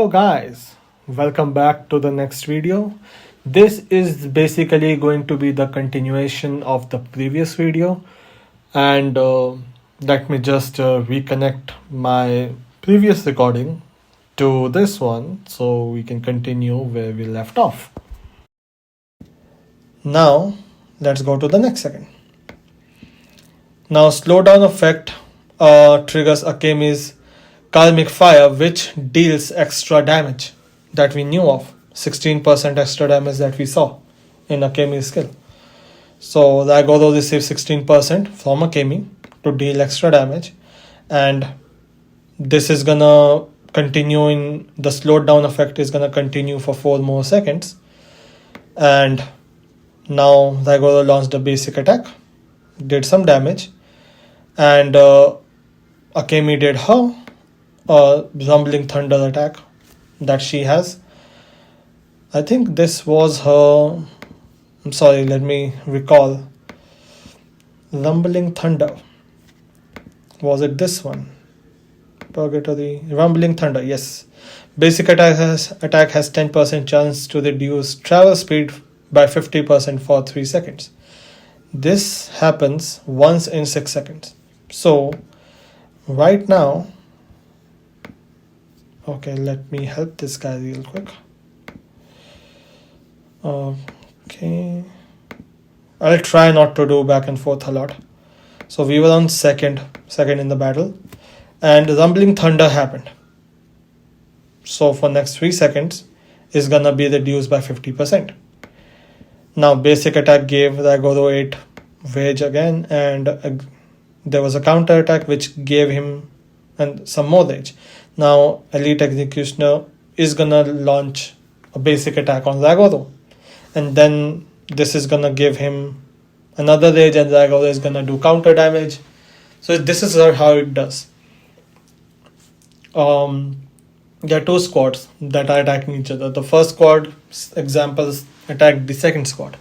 Hello guys, welcome back to the next video. This is basically going to be the continuation of the previous video, and let me just reconnect my previous recording to this one so we can continue where we left off. Now let's go to the next second. Now slowdown effect triggers Akemi's Karmic Fire, which deals extra damage that we knew of. 16% extra damage that we saw in Akemi's skill. So Daigodo receives 16% from Akemi to deal extra damage, and this is gonna continue in the slowed down effect is gonna continue for 4 more seconds. And now Daigodo launched a basic attack, did some damage, and Akemi did her rumbling thunder attack that she has. I think this was her. I'm sorry, let me recall. Rumbling thunder. Was it this one? Purgatory. Rumbling thunder, yes. Basic attack has 10% chance to reduce travel speed by 50% for 3 seconds. This happens once in 6 seconds. So right now, okay, let me help this guy real quick. Okay, I'll try not to do back and forth a lot. So we were on second in the battle, and rumbling thunder happened. So for next 3 seconds is gonna be reduced by 50%. Now basic attack gave Daigodo 8 rage again, and there was a counter attack which gave him and some more rage. Now Elite Executioner is gonna launch a basic attack on Daigodo, and then this is gonna give him another rage, and Daigodo is gonna do counter damage. So this is how it does. There are 2 squads that are attacking each other. The first squad, examples, attacked the second squad,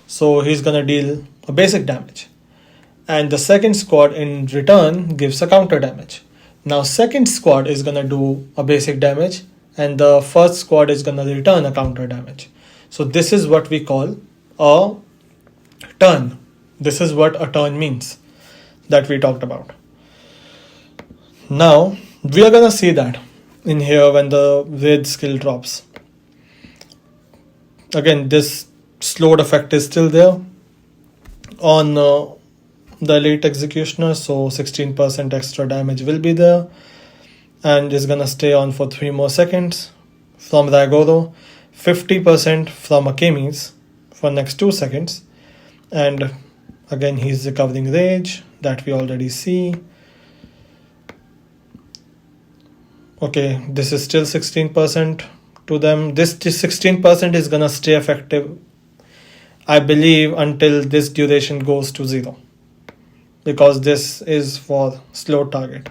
so he's gonna deal a basic damage, and the second squad in return gives a counter damage. Now second squad is gonna do a basic damage, and the first squad is gonna return a counter damage. So this is what we call a turn. This is what a turn means that we talked about. Now we are gonna see that in here when the raid skill drops. Again, this slowed effect is still there on the Elite Executioner, so 16% extra damage will be there, and is gonna stay on for 3 more seconds from Daigodo, 50% from Akemi's for next 2 seconds, and again he's recovering rage that we already see. Okay, this is still 16% to them. This 16% is gonna stay effective, I believe, until this duration goes to 0, because this is for slow target.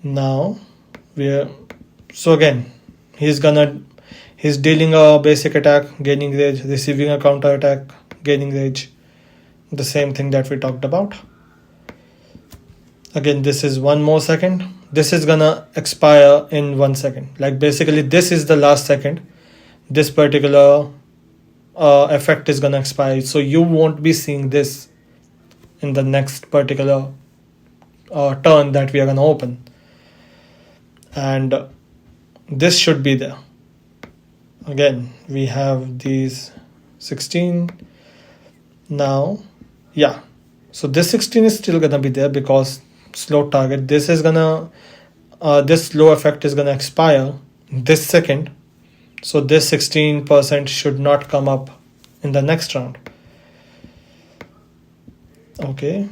Now so again he's dealing a basic attack, gaining rage, receiving a counter attack, gaining rage, the same thing that we talked about. Again, this is 1 more second. This is gonna expire in 1 second. Like basically this is the last second this particular effect is gonna expire, so you won't be seeing this in the next particular turn that we are gonna open, and this should be there. Again, we have these 16 now. Yeah, so this 16 is still gonna be there because slow target. This is gonna this slow effect is gonna expire this second, so this 16% should not come up in the next round. Okay,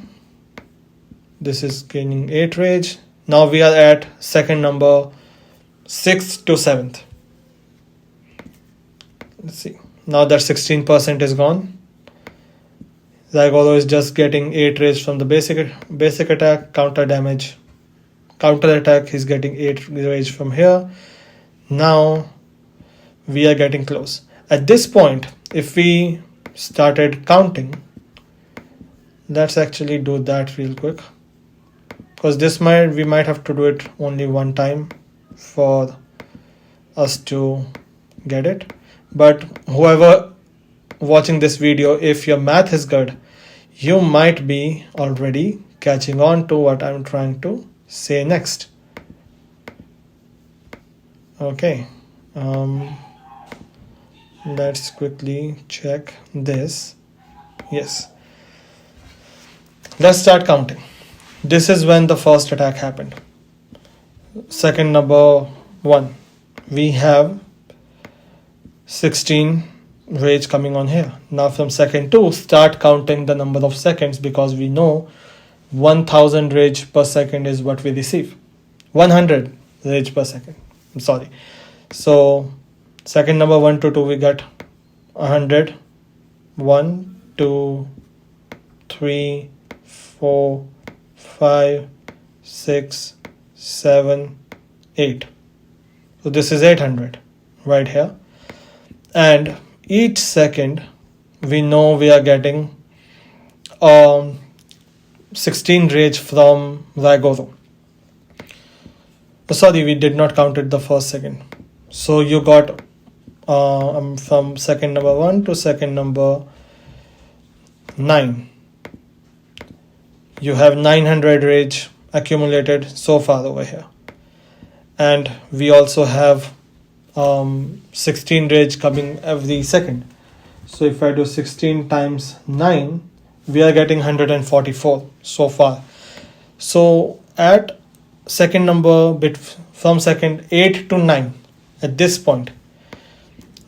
this is gaining 8 rage. Now we are at second number 6th to 7th. Let's see. Now that 16% is gone, Daigodo is just getting 8 rage from the basic attack, counter damage, counter attack. He's getting 8 rage from here. Now we are getting close. At this point, if we started counting, let's actually do that real quick, because we might have to do it only one time for us to get it. But whoever watching this video, if your math is good, you might be already catching on to what I'm trying to say next. Okay, let's quickly check this. Yes, let's start counting. This is when the first attack happened. Second number 1, we have 16 rage coming on here. Now from second 2, start counting the number of seconds, because we know 1000 rage per second is what we receive. 100 rage per second. I'm sorry. So second number 1 to 2, we got 100. 1, 2, 3, 4, 5, 6, 7, 8. So this is 800 right here. And each second we know we are getting 16 rage from Zygoro. Sorry, we did not count it the first second. So you got from second number 1 to second number 9. You have 900 rage accumulated so far over here. And we also have 16 rage coming every second. So if I do 16 times 9, we are getting 144 so far. So at second number bit from second 8 to 9, at this point,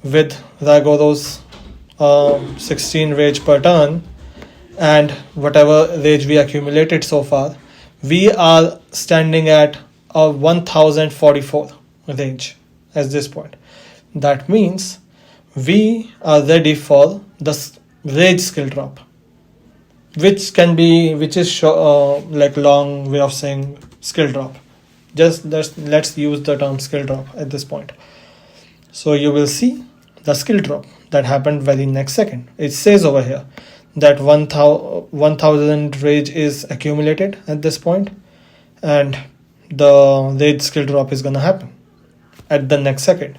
with Zygoro's 16 rage per turn and whatever rage we accumulated so far, we are standing at a 1044 rage at this point. That means we are ready for the rage skill drop, which is like long way of saying skill drop. Just let's use the term skill drop at this point. So you will see the skill drop that happened very next second. It says over here that 1000 rage is accumulated at this point, and the rage skill drop is gonna happen at the next second.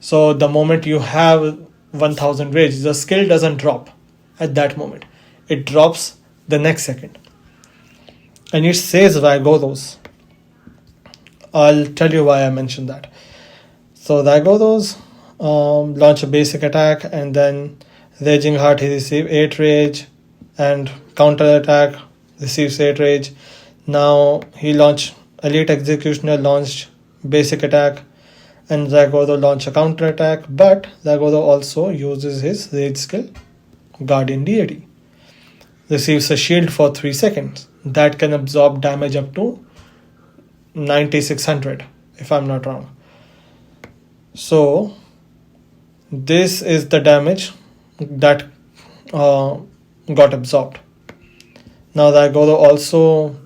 So the moment you have 1000 rage, the skill doesn't drop at that moment. It drops the next second. And it says Zygoro's. I'll tell you why I mentioned that. So Zygoro's launch a basic attack, and then Raging Heart he receives 8 rage, and counter attack receives 8 rage. Now he launched Elite Executioner launched basic attack, and Zygoro launched a counter attack, but Zygoro also uses his rage skill Guardian Deity. Receives a shield for 3 seconds that can absorb damage up to 9600 if I'm not wrong. So this is the damage that got absorbed. Now Zygoro also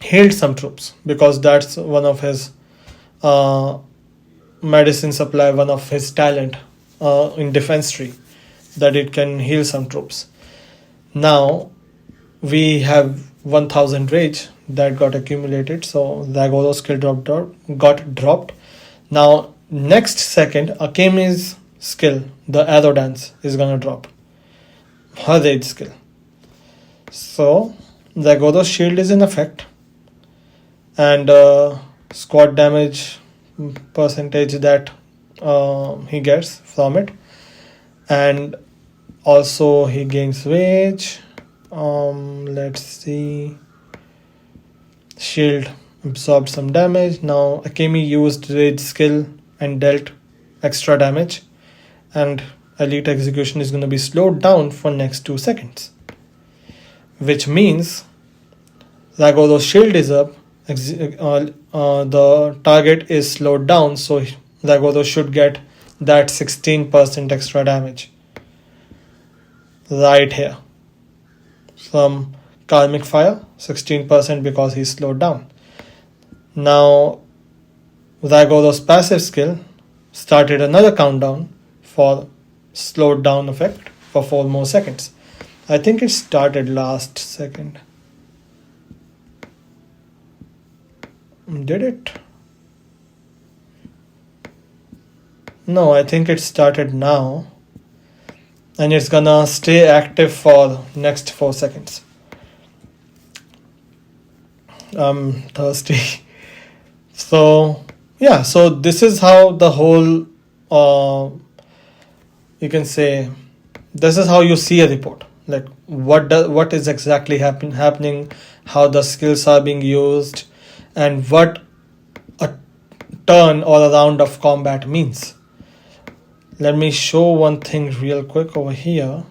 healed some troops, because that's one of his medicine supply, one of his talent in defense tree, that it can heal some troops. Now we have 1000 rage that got accumulated, so Zygoro's skill got dropped. Now next second, Akemi's skill, the arrow dance, is gonna drop her rage skill. So Zygoro's shield is in effect, and squad damage percentage that he gets from it, and also he gains rage. Let's see, shield absorbed some damage. Now Akemi used rage skill and dealt extra damage, and Elite Execution is going to be slowed down for next 2 seconds, which means Zygoro's shield is up, the target is slowed down, so Zygoro should get that 16% extra damage right here from Karmic Fire, 16% because he's slowed down. Now Zygoro's passive skill started another countdown for slowed down effect for 4 more seconds. I think it started last second. Did it? No, I think it started now. And it's gonna stay active for next 4 seconds. I'm thirsty. So yeah, so this is how the whole you can say, this is how you see a report, like what is exactly happening, how the skills are being used, and what a turn or a round of combat means. Let me show one thing real quick over here.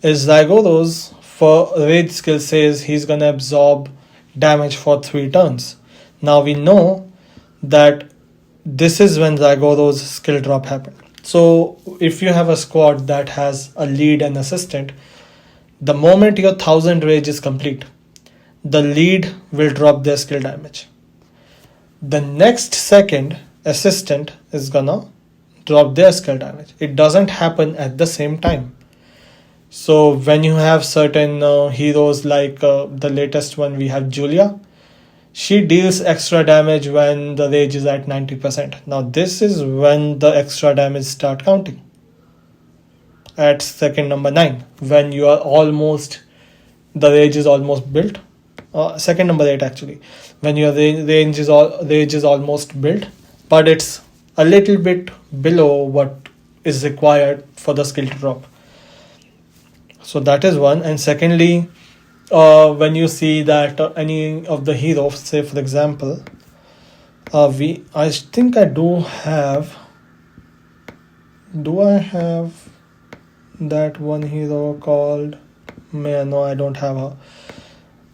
Is Zygoros for rage skill says he's gonna absorb damage for 3 turns. Now we know that this is when Zygoros skill drop happened. So if you have a squad that has a lead and assistant, the moment your 1000 rage is complete, the lead will drop their skill damage. The next second, assistant is gonna drop their skill damage. It doesn't happen at the same time. So when you have certain heroes like the latest one, we have Julia. She deals extra damage when the rage is at 90%. Now this is when the extra damage start counting. At second number 9, when you are almost, the rage is almost built. Second number 8 actually, when your rage is almost built, but it's a little bit below what is required for the skill to drop. So that is one. And secondly, when you see that any of the heroes, say for example, I think I do I have that one hero called Maya? No, I don't have her.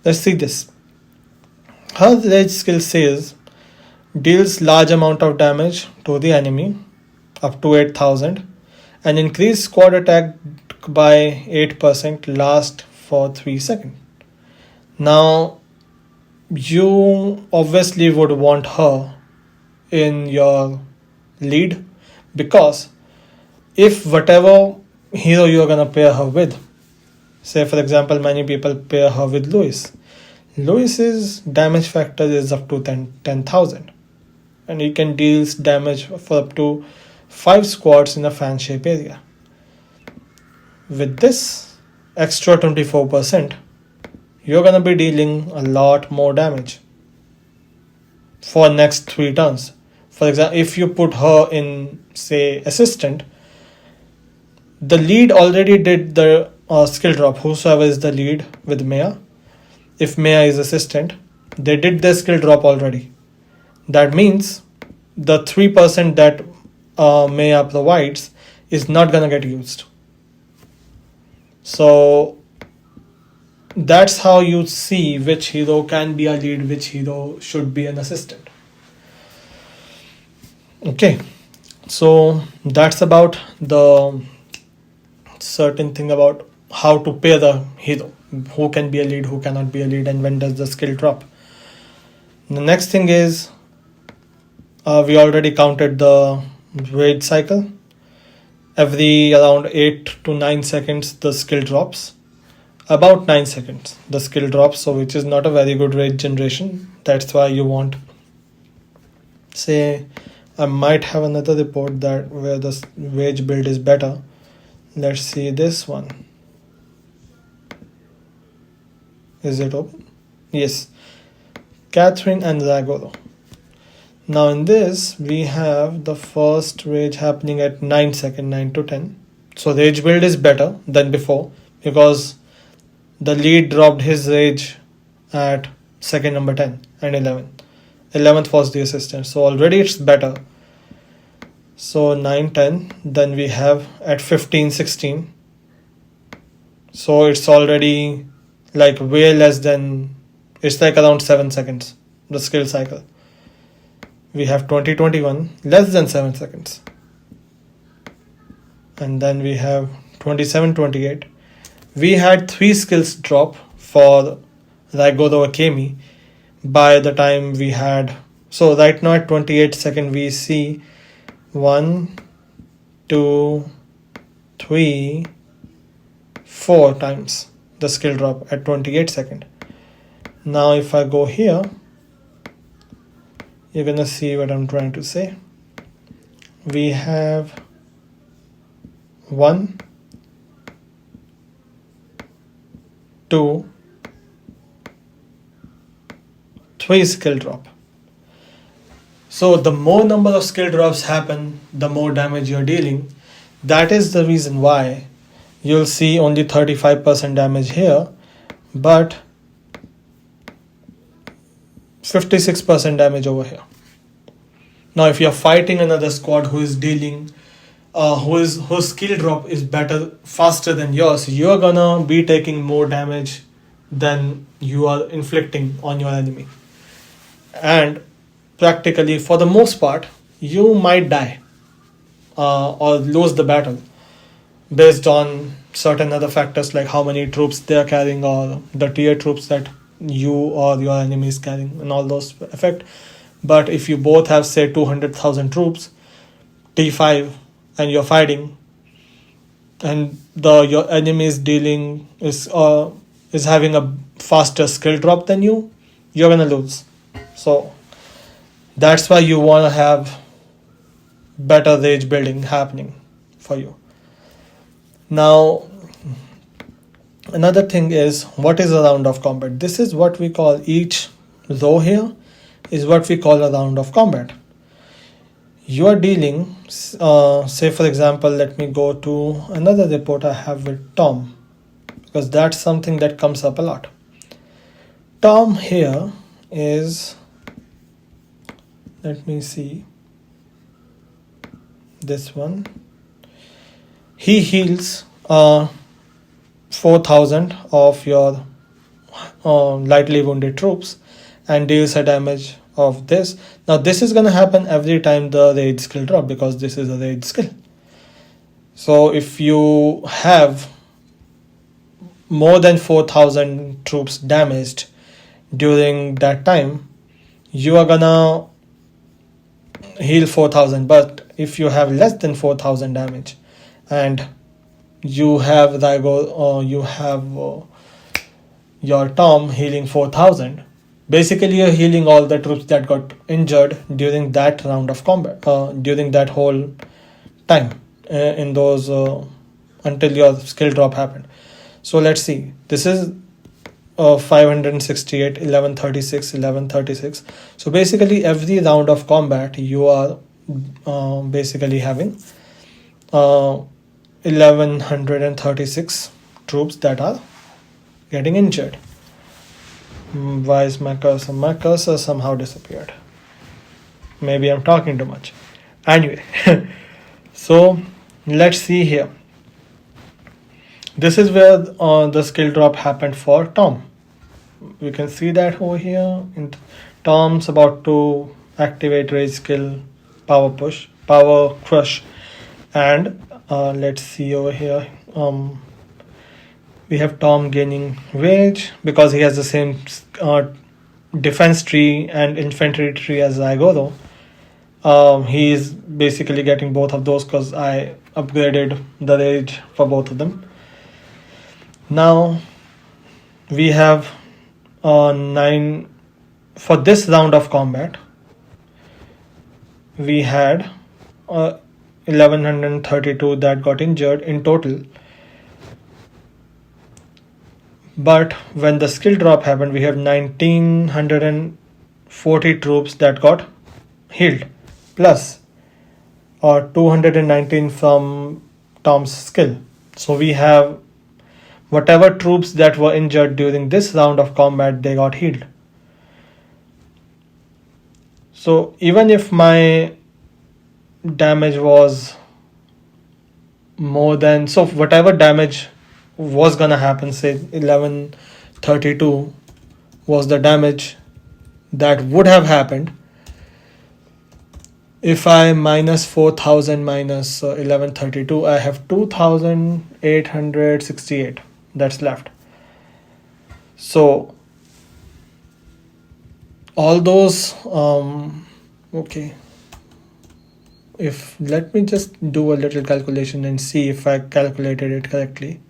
Let's see this. Her rage skill says deals large amount of damage to the enemy up to 8000 and increase squad attack by 8%, last for 3 seconds. Now you obviously would want her in your lead, because if whatever hero you're gonna pair her with, say for example many people pair her with Luis's damage factor is up to 10,000 and he can deal damage for up to 5 squads in a fan shape area. With this extra 24%, you're gonna be dealing a lot more damage for next 3 turns. For example, if you put her in, say, assistant, the lead already did the skill drop. Whosoever is the lead with Maya, if Maya is assistant, they did their skill drop already. That means the 3% that Maya provides is not gonna get used. So that's how you see which hero can be a lead, which hero should be an assistant. Okay, so that's about the certain thing about how to pair the hero, who can be a lead, who cannot be a lead, and when does the skill drop. The next thing is we already counted the rage cycle. Every around 8 to 9 seconds the skill drops. About 9 seconds the skill drops, so which is not a very good rage generation. That's why you want, say, I might have another report that where the rage build is better. Let's see this one. Is it open? Yes. Catherine and Zagoro. Now in this we have the first rage happening at 9 seconds, 9 to 10. So rage build is better than before because the lead dropped his rage at second number 10 and 11. 11th was the assistant. So already it's better. So 9, 10. Then we have at 15, 16. So it's already like way less than, it's like around 7 seconds, the skill cycle. We have 20, 21, less than 7 seconds. And then we have 27, 28. We had 3 skills drop for Raigodo Akemi by the time we had, so right now at 28 second we see 1, 2, 3, 4 times the skill drop at 28 second. Now if I go here, you're gonna see what I'm trying to say. we have 1, 2, 3 skill drop. So the more number of skill drops happen, the more damage you're dealing. That is the reason why you'll see only 35% damage here, but 56% damage over here. Now if you're fighting another squad who is dealing whose skill drop is better, faster than yours, you're gonna be taking more damage than you are inflicting on your enemy. And practically, for the most part, you might die or lose the battle based on certain other factors like how many troops they are carrying or the tier troops that you or your enemy is carrying and all those affect. But if you both have say 200,000 troops, T5, and you're fighting, and your enemy is dealing is having a faster skill drop than you, you're gonna lose. So that's why you want to have better rage building happening for you. Now, another thing is, what is a round of combat? This is what we call, each row here is what we call a round of combat. You are dealing, say for example, let me go to another report I have with Tom, because that's something that comes up a lot. Tom here is, let me see, this one. He heals 4,000 of your lightly wounded troops and deals a damage of this. Now this is going to happen every time the raid skill drop, because this is a raid skill. So if you have more than 4,000 troops damaged during that time, you are gonna heal 4,000. But if you have less than 4,000 damage and you have your Tom healing 4,000, basically you're healing all the troops that got injured during that round of combat, during that whole time, in those until your skill drop happened. So let's see, this is 568, 1136, 1136. So basically every round of combat you are basically having 1136 troops that are getting injured. Why is my cursor? My cursor somehow disappeared. Maybe I'm talking too much. Anyway, so let's see here. This is where the skill drop happened for Tom. We can see that over here. Tom's about to activate rage skill, power crush, and let's see over here. We have Tom gaining rage because he has the same defense tree and infantry tree as Zygoro. He is basically getting both of those because I upgraded the rage for both of them. Now we have 9 for this round of combat. We had 1132 that got injured in total. But when the skill drop happened, we have 1940 troops that got healed, plus 219 from Tom's skill. So we have whatever troops that were injured during this round of combat, they got healed. So even if my damage was more than, so whatever damage was gonna happen, say 1132 was the damage that would have happened. If I minus 4,000 minus 1132, I have 2,868 that's left. So all those okay, if let me just do a little calculation and see if I calculated it correctly.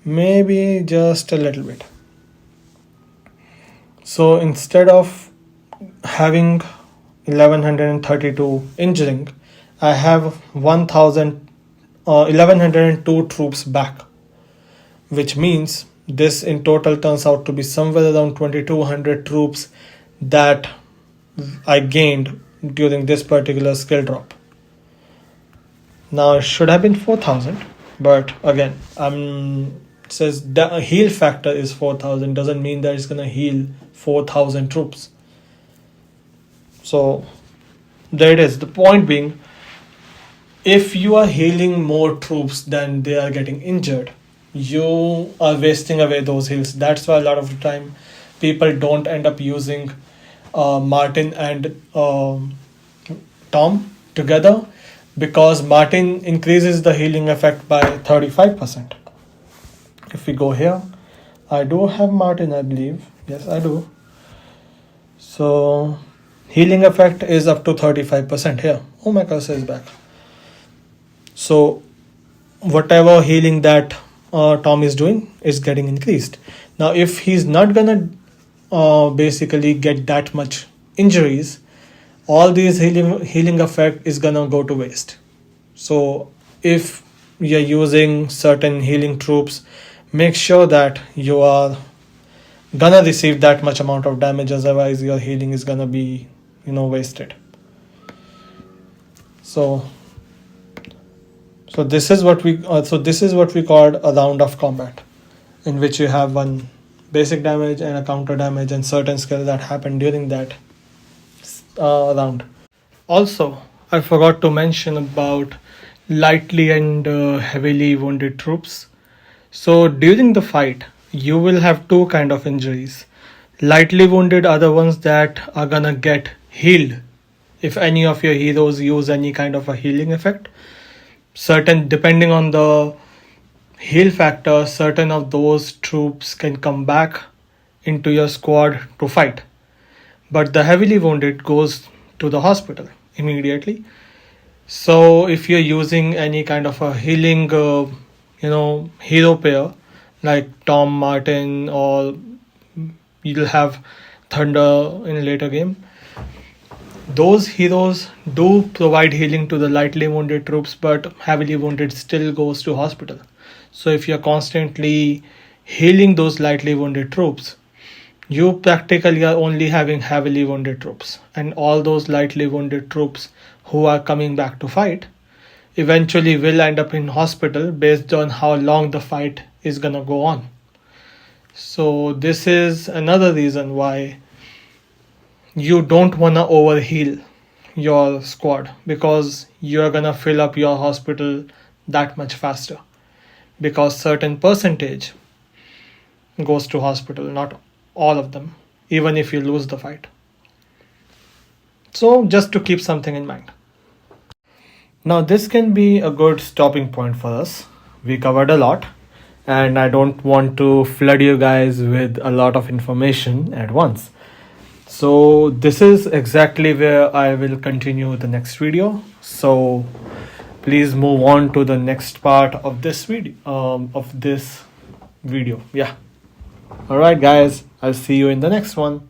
Maybe just a little bit. So instead of having 1132 injuring, I have 1102 troops back, which means this in total turns out to be somewhere around 2200 troops that I gained during this particular skill drop. Now it should have been 4000, but again, it says the heal factor is 4000, doesn't mean that it's gonna heal 4000 troops. So there it is. The point being, if you are healing more troops than they are getting injured, you are wasting away those heals. That's why a lot of the time people don't end up using Martin and Tom together, because Martin increases the healing effect by 35%. If we go here, I do have Martin, I believe. Yes, I do. So healing effect is up to 35% here. Oh, my cursor is back. So whatever healing that Tom is doing is getting increased. Now if he's not gonna basically get that much injuries, all these healing effect is gonna go to waste. So if you're using certain healing troops, make sure that you are gonna receive that much amount of damage, otherwise your healing is gonna be wasted. So this is what we called a round of combat, in which you have one basic damage and a counter damage and certain skills that happen during that round. Also, I forgot to mention about lightly and heavily wounded troops. So during the fight, you will have two kind of injuries. Lightly wounded are the ones that are gonna get healed if any of your heroes use any kind of a healing effect. Depending on the heal factor, certain of those troops can come back into your squad to fight. But the heavily wounded goes to the hospital immediately. So if you're using any kind of a healing, hero pair like Tom, Martin, or you'll have Thunder in a later game, those heroes do provide healing to the lightly wounded troops, but heavily wounded still goes to hospital. So if you're constantly healing those lightly wounded troops, you practically are only having heavily wounded troops, and all those lightly wounded troops who are coming back to fight eventually will end up in hospital based on how long the fight is gonna go on. So this is another reason why you don't want to overheal your squad, because you're gonna fill up your hospital that much faster, because certain percentage goes to hospital, not all of them, even if you lose the fight. So just to keep something in mind. Now this can be a good stopping point for us. We covered a lot, and I don't want to flood you guys with a lot of information at once. So this is exactly where I will continue the next video. So please move on to the next part of this video. Yeah. All right, guys. I'll see you in the next one.